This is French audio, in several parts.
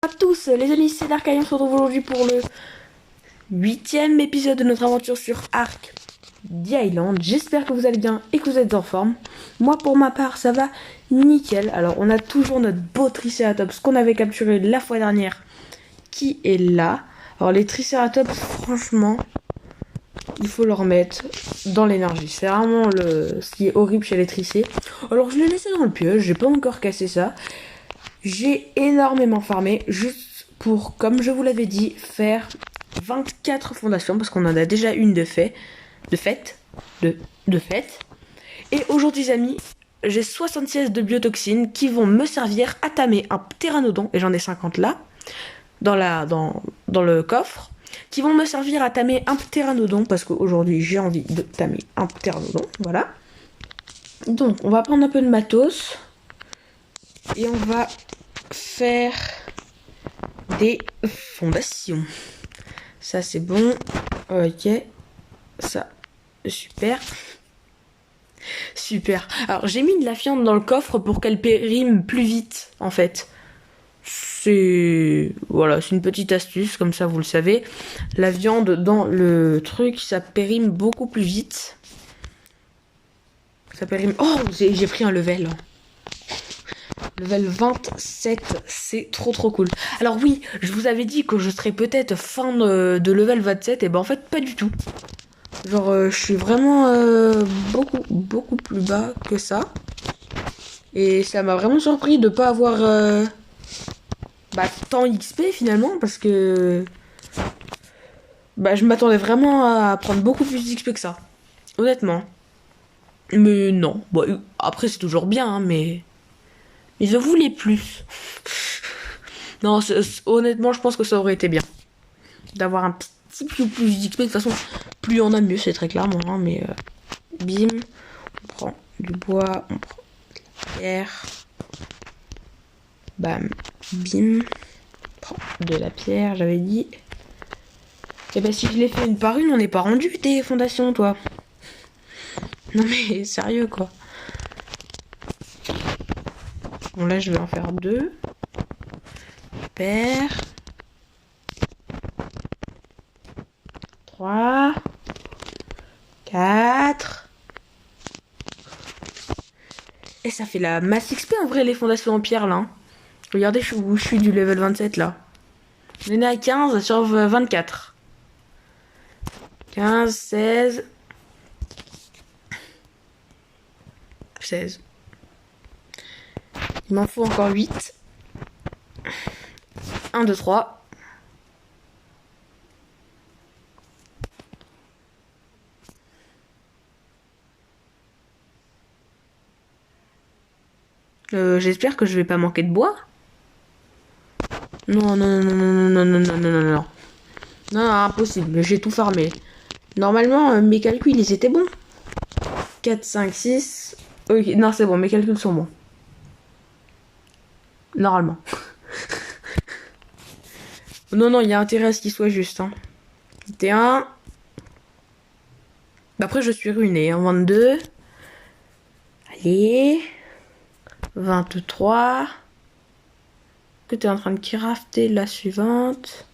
À tous les amis, c'est Dark et on se retrouve aujourd'hui pour le 8e épisode de notre aventure sur Ark The Island. J'espère que vous allez bien et que vous êtes en forme. Moi pour ma part ça va nickel. Alors on a toujours notre beau Triceratops qu'on avait capturé la fois dernière qui est là. Alors les Triceratops franchement il faut leur mettre dans l'énergie. C'est vraiment ce qui est horrible chez les tricés. Alors je l'ai laissé dans le piège, j'ai pas encore cassé ça. J'ai énormément farmé juste pour, comme je vous l'avais dit, faire 24 fondations parce qu'on en a déjà une de fait. Et aujourd'hui, les amis, j'ai 76 de biotoxines qui vont me servir à tamer un pteranodon, et j'en ai 50 là, dans le coffre, qui vont me servir à tamer un pteranodon parce qu'aujourd'hui j'ai envie de tamer un pteranodon, voilà. Donc, on va prendre un peu de matos et on va faire des fondations. Ça c'est bon. Ok. Ça. Super. Super. Alors j'ai mis de la viande dans le coffre pour qu'elle périme plus vite en fait. Voilà, c'est une petite astuce, comme ça vous le savez. La viande dans le truc, ça périme beaucoup plus vite. Ça périme. Oh, j'ai pris un level. Level 27, c'est trop cool. Alors oui, je vous avais dit que je serais peut-être fin de level 27, et ben en fait pas du tout. Genre je suis vraiment beaucoup plus bas que ça. Et ça m'a vraiment surpris de pas avoir tant XP finalement, parce que je m'attendais vraiment à prendre beaucoup plus d'XP que ça. Honnêtement. Mais non. Bon, après c'est toujours bien, hein, mais je voulais plus. Non, honnêtement, je pense que ça aurait été bien d'avoir un petit peu plus d'XP. De toute façon, plus on a, mieux, c'est très clairement. Hein, mais bim, on prend du bois, on prend de la pierre. Bam, bim, on prend de la pierre, j'avais dit. Et ben si je l'ai fait une par une, on n'est pas rendu tes fondations, toi. Non mais sérieux quoi. Bon là, je vais en faire 2. Super. 3, 4. Et ça fait la masse XP en vrai les fondations en pierre là. Hein. Regardez où je suis du level 27 là. On est à 15 sur 24. 15, 16. 16. Il m'en faut encore 8. 1, 2, 3. J'espère que je vais pas manquer de bois. Non. Non, impossible, j'ai tout farmé. Normalement, mes calculs, ils étaient bons. 4, 5, 6. Ok, non, c'est bon, mes calculs sont bons. Normalement. Non, il y a intérêt à ce qu'il soit juste. Hein. 21. Après, je suis ruiné. Hein. 22. Allez. 23. Que tu es en train de crafter la suivante?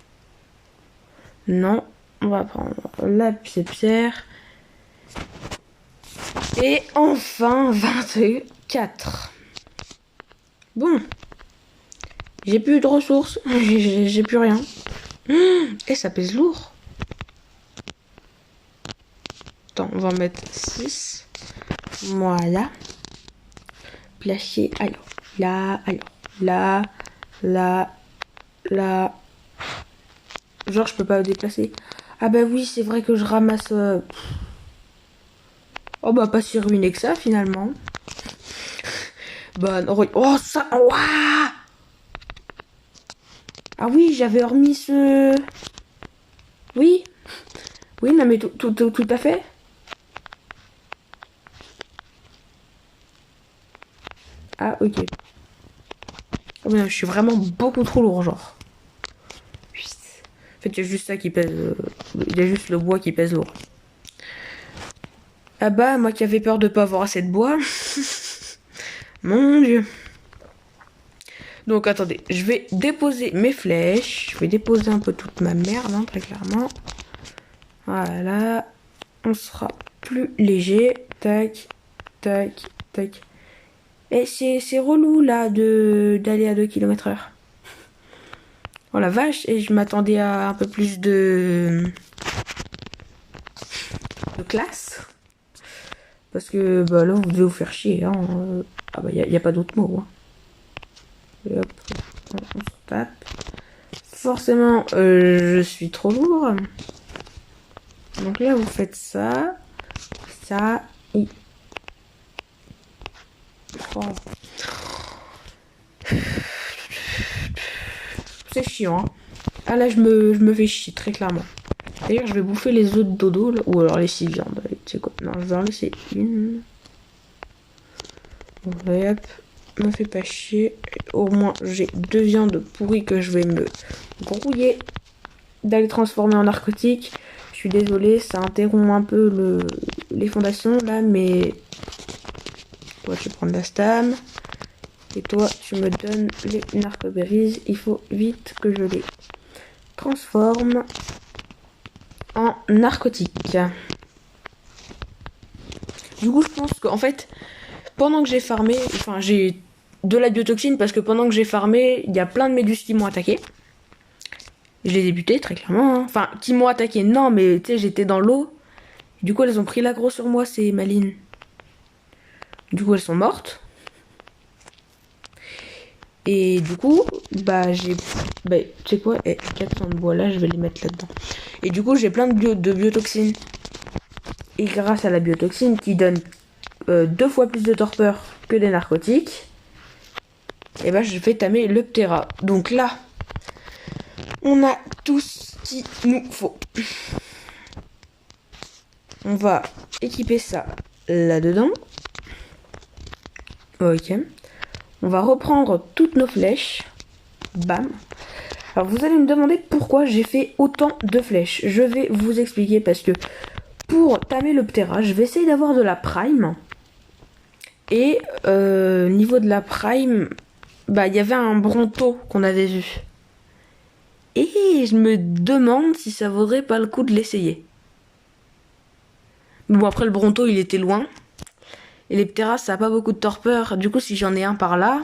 Non. On va prendre la pierre. Et enfin, 24. Bon. J'ai plus de ressources. J'ai plus rien. Et ça pèse lourd. Attends, on va en mettre 6. Voilà. Placer. Alors, là. Genre, je peux pas le déplacer. Ah bah oui, c'est vrai que je ramasse... Oh bah pas si ruiné que ça, finalement. Bah non... Oh, ça... Ouah. Ah oui, j'avais remis ce... Oui. Oui, non mais tout à fait. Ah, ok. Oh, mais non, je suis vraiment beaucoup trop lourd, genre. En fait, il y a juste ça qui pèse... Il y a juste le bois qui pèse lourd. Ah bah, moi qui avais peur de pas avoir assez de bois. Mon dieu. Donc attendez, je vais déposer mes flèches. Je vais déposer un peu toute ma merde, hein, très clairement. Voilà. On sera plus léger. Tac, tac, tac. Et c'est relou là d'aller à 2 km/h. Oh la vache, et je m'attendais à un peu plus de classe. Parce que bah là vous devez vous faire chier. Hein. Ah bah y a pas d'autre mot. Hein. Et hop, on se tape. Forcément, je suis trop lourd. Donc là, vous faites ça. Ça. Et... Oh. C'est chiant. Hein. Ah là, je me fais chier, très clairement. D'ailleurs, je vais bouffer les œufs de dodo. Là, ou alors les 6 viandes. Tu sais quoi? Non, je vais en laisser une. Bon, hop. Me fait pas chier. Au moins, j'ai 2 viandes pourries que je vais me grouiller. D'aller transformer en narcotique. Je suis désolée, ça interrompt un peu les fondations là, mais toi tu prends de la stam et toi tu me donnes les narcoberries. Il faut vite que je les transforme en narcotique. Du coup, je pense qu'en fait, pendant que j'ai farmé, enfin j'ai de la biotoxine parce que pendant que j'ai farmé, il y a plein de méduses qui m'ont attaqué. Je les ai butées, très clairement. Hein. Enfin, qui m'ont attaqué, non, mais tu sais, j'étais dans l'eau. Du coup, elles ont pris l'aggro sur moi, ces malines. Du coup, elles sont mortes. Et du coup, bah, j'ai... Bah, tu sais quoi, 400 de bois, là, je vais les mettre là-dedans. Et du coup, j'ai plein de biotoxines. Et grâce à la biotoxine, qui donne 2 fois plus de torpeur que des narcotiques, et bah, je fais tamer le Ptera. Donc là... On a tout ce qu'il nous faut. On va équiper ça là-dedans. Ok. On va reprendre toutes nos flèches. Bam. Alors vous allez me demander pourquoi j'ai fait autant de flèches. Je vais vous expliquer parce que pour tamer le Ptera, je vais essayer d'avoir de la prime. Et niveau de la prime, bah il y avait un bronto qu'on avait vu. Et je me demande si ça vaudrait pas le coup de l'essayer. Bon, après, le Bronto, il était loin. Et les Pteras, ça a pas beaucoup de torpeur. Du coup, si j'en ai un par là,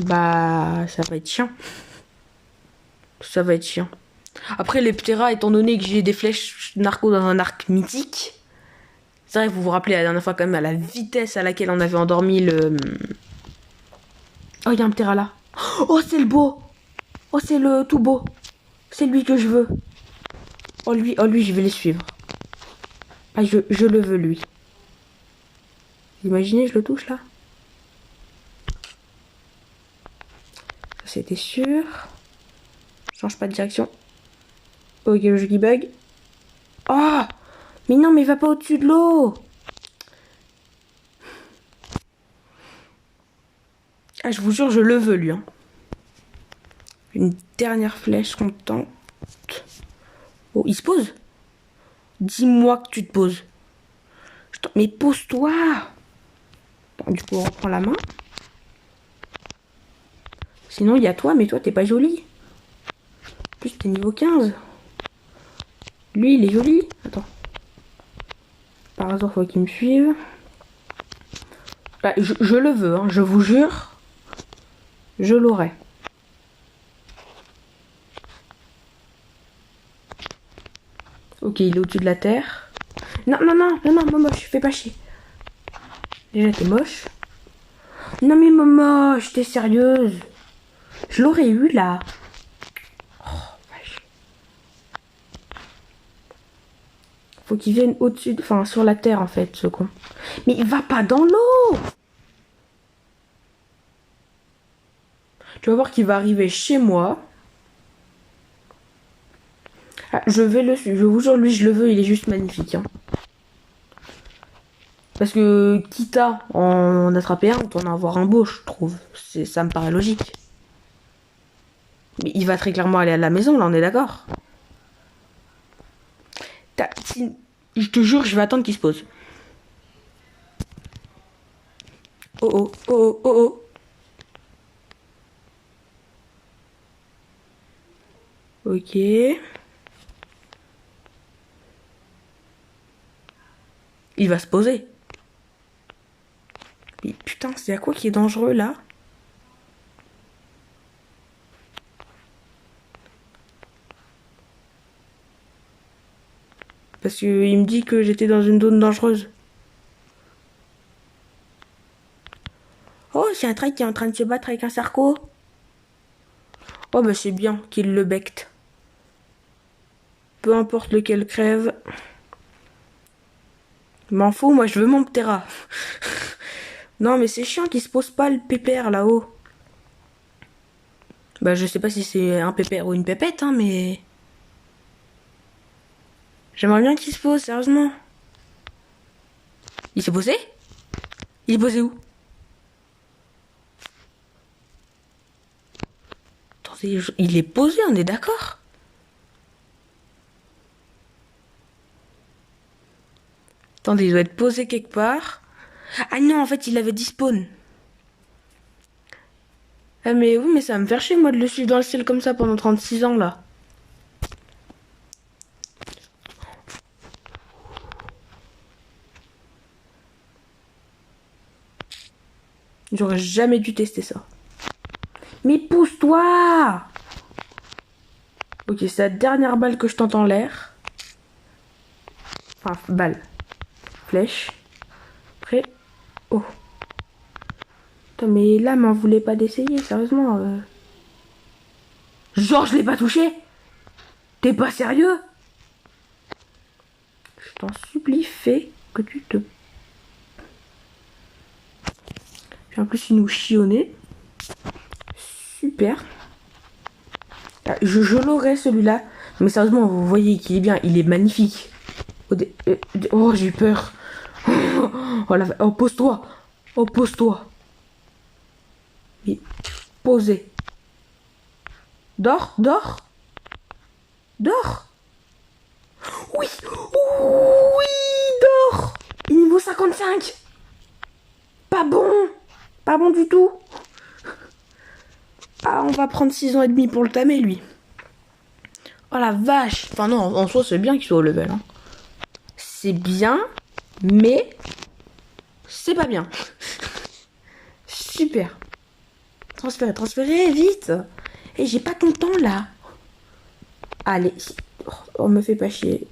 bah, ça va être chiant. Ça va être chiant. Après, les Pteras, étant donné que j'ai des flèches narco dans un arc mythique, c'est vrai que vous vous rappelez la dernière fois quand même à la vitesse à laquelle on avait endormi le... Oh, il y a un Ptera là. Oh, c'est le beau. Oh, c'est le tout beau. C'est lui que je veux. Oh, lui, je vais les suivre. Ah, je le veux, lui. Imaginez, je le touche, là. Ça, c'était sûr. Change pas de direction. Ok, le jeu qui bug. Oh! Mais non, mais va pas au-dessus de l'eau! Ah, je vous jure, je le veux, lui. Hein. Une dernière flèche qu'on tente. Oh, il se pose? Dis-moi que tu te poses. Mais pose-toi! Bon, du coup, on reprend la main. Sinon, il y a toi, mais toi, t'es pas jolie. En plus, t'es niveau 15. Lui, il est joli. Attends. Par hasard, faut qu'il me suive. Bah, je le veux, hein, je vous jure. Je l'aurai. Ok, il est au-dessus de la terre. Non, moche, fais pas chier. Déjà, t'es moche. Non, mais moche, t'es sérieuse. Je l'aurais eu, là. Oh, vache. Faut qu'il vienne au-dessus, enfin, sur la terre, en fait, ce con. Mais il va pas dans l'eau. Tu vas voir qu'il va arriver chez moi. Ah, je vais le suivre. Je vous jure, lui, je le veux, il est juste magnifique. Hein. Parce que, quitte à en attraper un, autant en avoir un beau, je trouve. Ça me paraît logique. Mais il va très clairement aller à la maison, là, on est d'accord. Je te jure, je vais attendre qu'il se pose. Oh oh, oh oh, oh oh. Ok. Il va se poser. Mais putain, c'est à quoi qui est dangereux là? Parce qu'il me dit que j'étais dans une zone dangereuse. Oh, c'est un train qui est en train de se battre avec un sarco. Oh, bah c'est bien qu'il le becte. Peu importe lequel crève. M'en fous, moi je veux mon Ptera. Non, mais c'est chiant qu'il se pose pas le pépère là-haut. Bah, je sais pas si c'est un pépère ou une pépette, hein, mais. J'aimerais bien qu'il se pose, sérieusement. Il s'est posé? Il est posé où? Attendez, il est posé, on est d'accord? Attendez, il doit être posé quelque part. Ah non, en fait, il avait dit spawn. Ah mais oui, mais ça va me faire chier, moi, de le suivre dans le ciel comme ça pendant 36 ans, là. J'aurais jamais dû tester ça. Mais pousse-toi! Ok, c'est la dernière balle que je tente en l'air. Enfin, balle. Flèche. Prêt. Oh. Putain, mais là, m'en voulait pas d'essayer, sérieusement. Genre, je l'ai pas touché? T'es pas sérieux? Je t'en supplie, fais que tu te... Puis en plus, il nous chionnait. Super. Ah, je l'aurais, celui-là. Mais sérieusement, vous voyez qu'il est bien. Il est magnifique. Oh, j'ai eu peur. Oh, pose-toi. Oh, pose-toi. Mais, posez. Dors, dors. Dors. Oui. Oui, dors. Niveau 55. Pas bon. Pas bon du tout. Ah, on va prendre 6 ans et demi pour le tamer, lui. Oh la vache. Enfin non, en soi, c'est bien qu'il soit au level. Hein. C'est bien, mais c'est pas bien. Super. Transférer, transférer, vite. Et j'ai pas ton temps, là. Allez. Oh, on me fait pas chier.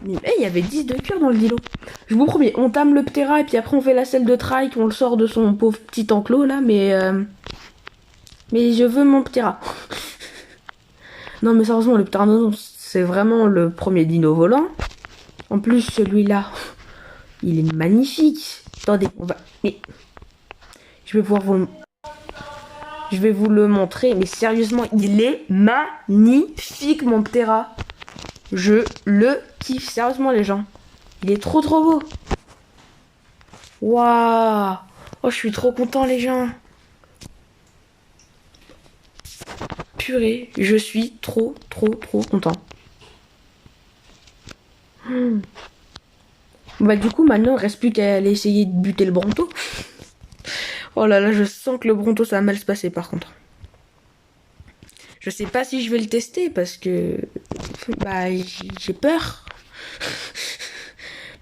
Mais il y avait 10 de cœur dans le dilo. Je vous promets, on tame le Ptera et puis après on fait la selle de trike, on le sort de son pauvre petit enclos, là, mais je veux mon Ptera. Non, mais sérieusement, le Pteranodon, c'est vraiment le premier dino volant. En plus, celui-là, il est magnifique. Attendez, on va... Mais... Je vais vous le montrer. Mais sérieusement, il est magnifique, mon Ptera. Je le kiffe. Sérieusement, les gens. Il est trop trop beau. Waouh. Oh, je suis trop content, les gens. Purée, je suis trop content. Bah du coup maintenant il reste plus qu'à aller essayer de buter le Bronto. Oh là là, je sens que le Bronto ça va mal se passer par contre. Je sais pas si je vais le tester parce que bah j'ai peur.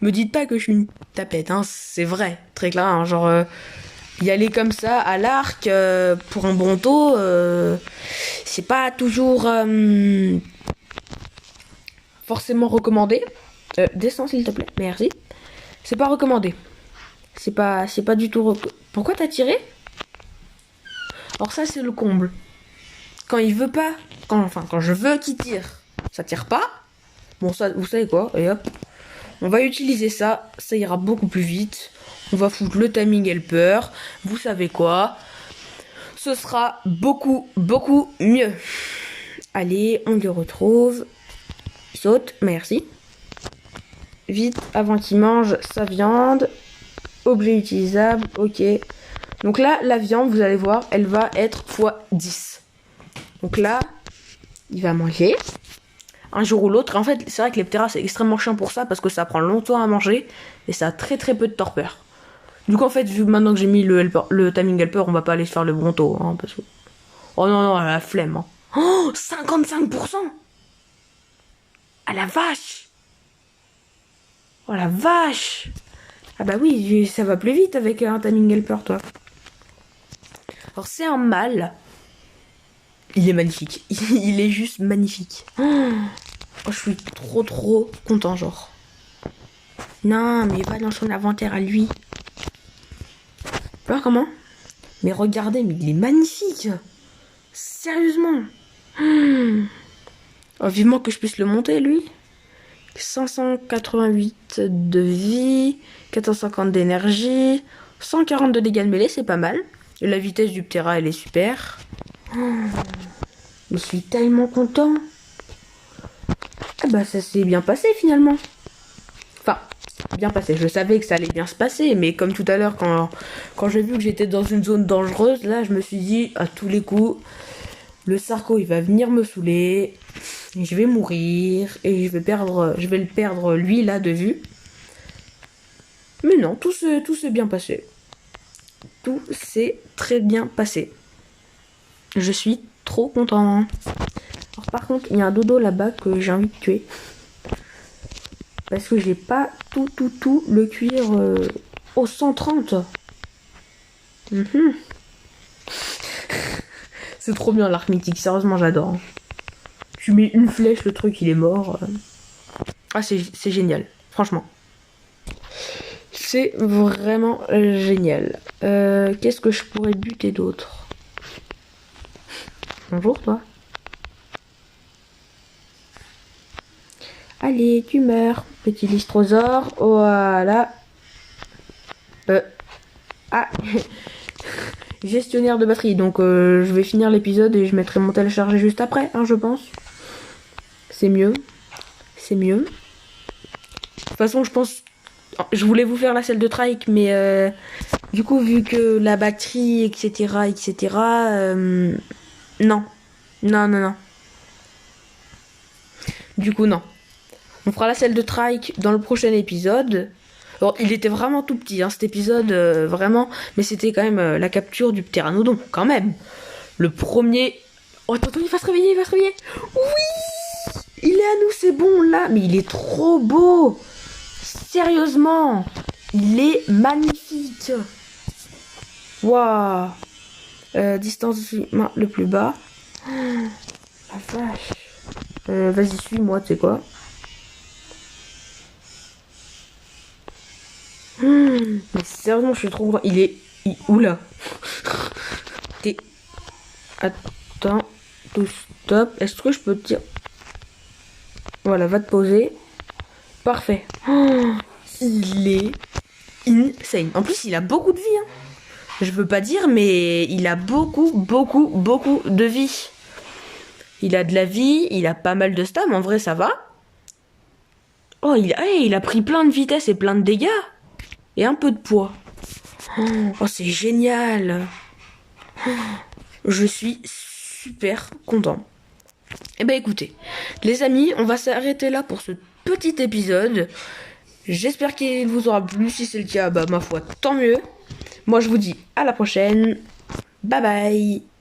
Me dites pas que je suis une tapette, hein, c'est vrai, très clair, hein, genre y aller comme ça à l'arc pour un Bronto, c'est pas toujours forcément recommandé. Descends s'il te plaît, merci. C'est pas recommandé. C'est pas du tout Pourquoi t'as tiré? Alors ça c'est le comble. Quand il veut pas, quand je veux qu'il tire, ça tire pas. Bon ça, vous savez quoi? Et hop, on va utiliser ça. Ça ira beaucoup plus vite. On va foutre le timing helper. Vous savez quoi? Ce sera beaucoup mieux. Allez, on le retrouve. Il saute, merci. Vite, avant qu'il mange sa viande. Objet utilisable, ok. Donc là, la viande, vous allez voir, elle va être x10. Donc là, il va manger. Un jour ou l'autre. En fait, c'est vrai que les Ptera, c'est extrêmement chiant pour ça, parce que ça prend longtemps à manger, et ça a très peu de torpeur. Du coup, en fait, vu maintenant que j'ai mis le timing helper, on va pas aller se faire le Bronto, hein, parce que... Oh non, la flemme, hein. Oh, 55%. Ah la vache. Oh la vache. Ah bah oui, ça va plus vite avec un timing helper, toi. Alors c'est un mâle. Il est magnifique. Il est juste magnifique. Oh, je suis trop content, genre. Non, mais va dans son inventaire à lui. Alors comment? Mais regardez, mais il est magnifique. Sérieusement. Oh, vivement que je puisse le monter, lui. 588 de vie, 450 d'énergie, 140 de dégâts de mêlée, c'est pas mal. Et la vitesse du Ptera, elle est super. Je suis tellement content. Ah bah ça s'est bien passé finalement. Enfin, bien passé. Je savais que ça allait bien se passer, mais comme tout à l'heure, quand j'ai vu que j'étais dans une zone dangereuse, là, je me suis dit, à tous les coups, le Sarko, il va venir me saouler, je vais mourir, et je vais le perdre, lui, là, de vue. Mais non, tout s'est bien passé. Tout s'est très bien passé. Je suis trop content. Alors par contre, il y a un dodo là-bas que j'ai envie de tuer. Parce que j'ai pas tout le cuir au 130. C'est trop bien l'arc mythique, sérieusement j'adore. Tu mets une flèche, le truc il est mort. Ah c'est génial, franchement. C'est vraiment génial. Qu'est-ce que je pourrais buter d'autre? Bonjour toi. Allez, tu meurs, petit listrosaure. Voilà. Ah. Gestionnaire de batterie. Donc je vais finir l'épisode et je mettrai mon téléchargé juste après, hein, je pense. C'est mieux. C'est mieux. De toute façon, je pense... Je voulais vous faire la selle de trike, mais du coup, vu que la batterie, etc., non. Non. Du coup, non. On fera la selle de trike dans le prochain épisode. Alors, il était vraiment tout petit, hein, cet épisode, vraiment. Mais c'était quand même la capture du ptéranodon, quand même. Le premier... Oh, attends, il va se réveiller, Oui! Il est à nous, c'est bon, là. Mais il est trop beau. Sérieusement. Il est magnifique. Waouh. Distance humain le plus bas. Oh, la vache. Vas-y, suis-moi, tu sais quoi. Mais sérieusement, je suis trop content. Oula. Attends. Tout stop. Est-ce que je peux te dire... Voilà, va te poser. Parfait. Il est insane. En plus, il a beaucoup de vie. Hein. Je veux pas dire, mais il a beaucoup de vie. Il a de la vie, il a pas mal de stam. En vrai, ça va. Oh, il a pris plein de vitesse et plein de dégâts. Et un peu de poids. Oh, c'est génial. Je suis super content. Eh ben écoutez, les amis, on va s'arrêter là pour ce petit épisode. J'espère qu'il vous aura plu. Si c'est le cas, bah ma foi, tant mieux. Moi je vous dis à la prochaine. Bye bye.